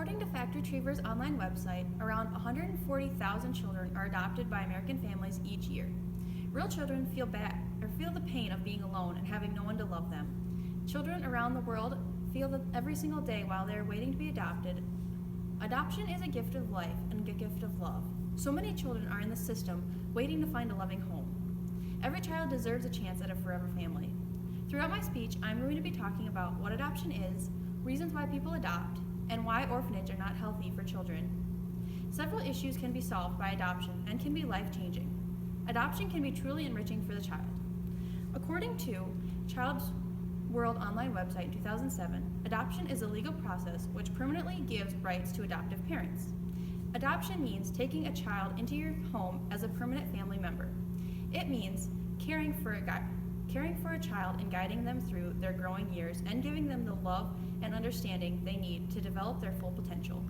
According to Fact Retriever's online website, around 140,000 children are adopted by American families each year. Real children feel the pain of being alone and having no one to love them. Children around the world feel that every single day while they are waiting to be adopted. Adoption is a gift of life and a gift of love. So many children are in the system waiting to find a loving home. Every child deserves a chance at a forever family. Throughout my speech, I'm going to be talking about what adoption is, reasons why people adopt, and why orphanages are not healthy for children. Several issues can be solved by adoption and can be life-changing. Adoption can be truly enriching for the child. According to Child's World online website in 2007, adoption is a legal process which permanently gives rights to adoptive parents. Adoption means taking a child into your home as a permanent family member. It means caring for a child and guiding them through their growing years and giving them the love and understanding they need to develop their full potential.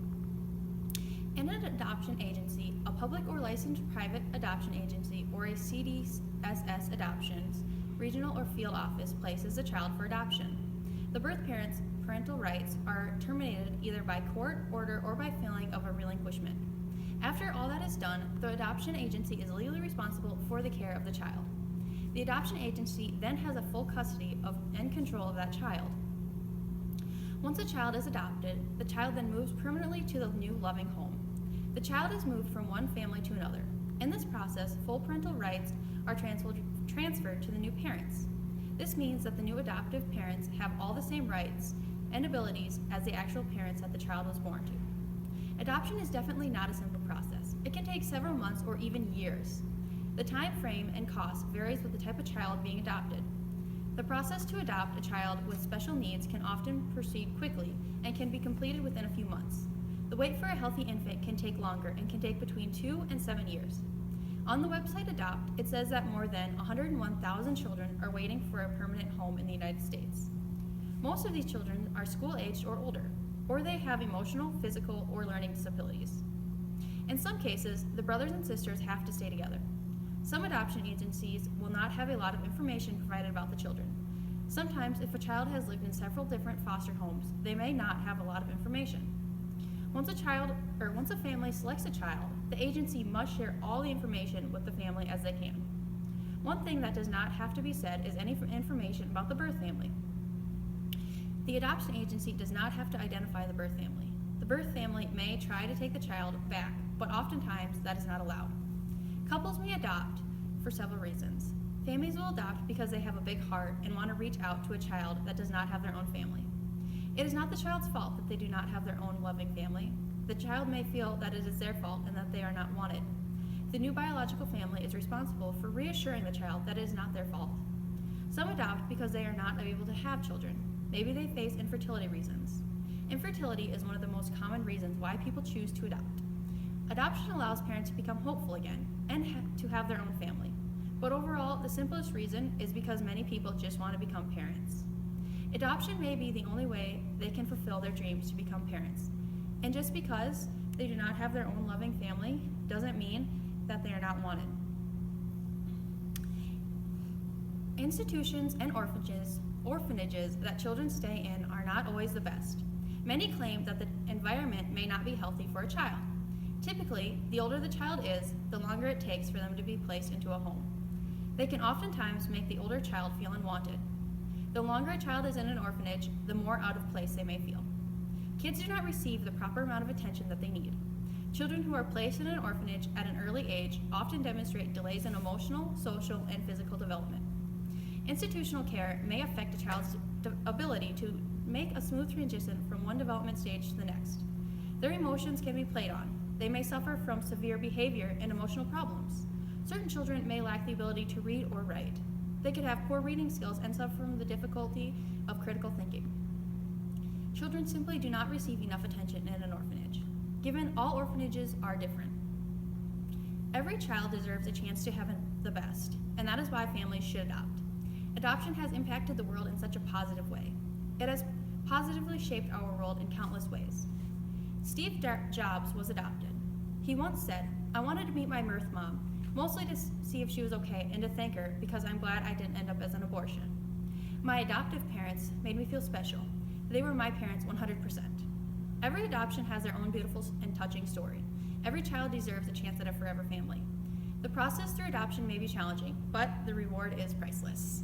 In an adoption agency, a public or licensed private adoption agency, or a CDSS adoptions regional or field office places a child for adoption. The birth parent's parental rights are terminated either by court order or by filing of a relinquishment. After all that is done, the adoption agency is legally responsible for the care of the child. The adoption agency then has a full custody of and control of that child. Once a child is adopted, the child then moves permanently to the new loving home. The child is moved from one family to another. In this process, full parental rights are transferred to the new parents. This means that the new adoptive parents have all the same rights and abilities as the actual parents that the child was born to. Adoption is definitely not a simple process. It can take several months or even years. The time frame and cost varies with the type of child being adopted. The process to adopt a child with special needs can often proceed quickly and can be completed within a few months. The wait for a healthy infant can take longer and can take between 2 and 7 years. On the website Adopt, it says that more than 101,000 children are waiting for a permanent home in the United States. Most of these children are school-aged or older, or they have emotional, physical, or learning disabilities. In some cases, the brothers and sisters have to stay together. Some adoption agencies will not have a lot of information provided about the children. Sometimes, if a child has lived in several different foster homes, they may not have a lot of information. Once a family selects a child, the agency must share all the information with the family as they can. One thing that does not have to be said is any information about the birth family. The adoption agency does not have to identify the birth family. The birth family may try to take the child back, but oftentimes that is not allowed. Couples may adopt for several reasons. Families will adopt because they have a big heart and want to reach out to a child that does not have their own family. It is not the child's fault that they do not have their own loving family. The child may feel that it is their fault and that they are not wanted. The new biological family is responsible for reassuring the child that it is not their fault. Some adopt because they are not able to have children. Maybe they face infertility reasons. Infertility is one of the most common reasons why people choose to adopt. Adoption allows parents to become hopeful again and to have their own family. But overall, the simplest reason is because many people just want to become parents. Adoption may be the only way they can fulfill their dreams to become parents. And just because they do not have their own loving family doesn't mean that they are not wanted. Institutions and orphanages that children stay in are not always the best. Many claim that the environment may not be healthy for a child. Typically, the older the child is, the longer it takes for them to be placed into a home. They can oftentimes make the older child feel unwanted. The longer a child is in an orphanage, the more out of place they may feel. Kids do not receive the proper amount of attention that they need. Children who are placed in an orphanage at an early age often demonstrate delays in emotional, social, and physical development. Institutional care may affect a child's ability to make a smooth transition from one development stage to the next. Their emotions can be played on. They may suffer from severe behavior and emotional problems. Certain children may lack the ability to read or write. They could have poor reading skills and suffer from the difficulty of critical thinking. Children simply do not receive enough attention in an orphanage. Given all orphanages are different. Every child deserves a chance to have the best, and that is why families should adopt. Adoption has impacted the world in such a positive way. It has positively shaped our world in countless ways. Steve Jobs was adopted. He once said, "I wanted to meet my birth mom, mostly to see if she was okay and to thank her because I'm glad I didn't end up as an abortion. My adoptive parents made me feel special. They were my parents 100%. Every adoption has their own beautiful and touching story. Every child deserves a chance at a forever family. The process through adoption may be challenging, but the reward is priceless.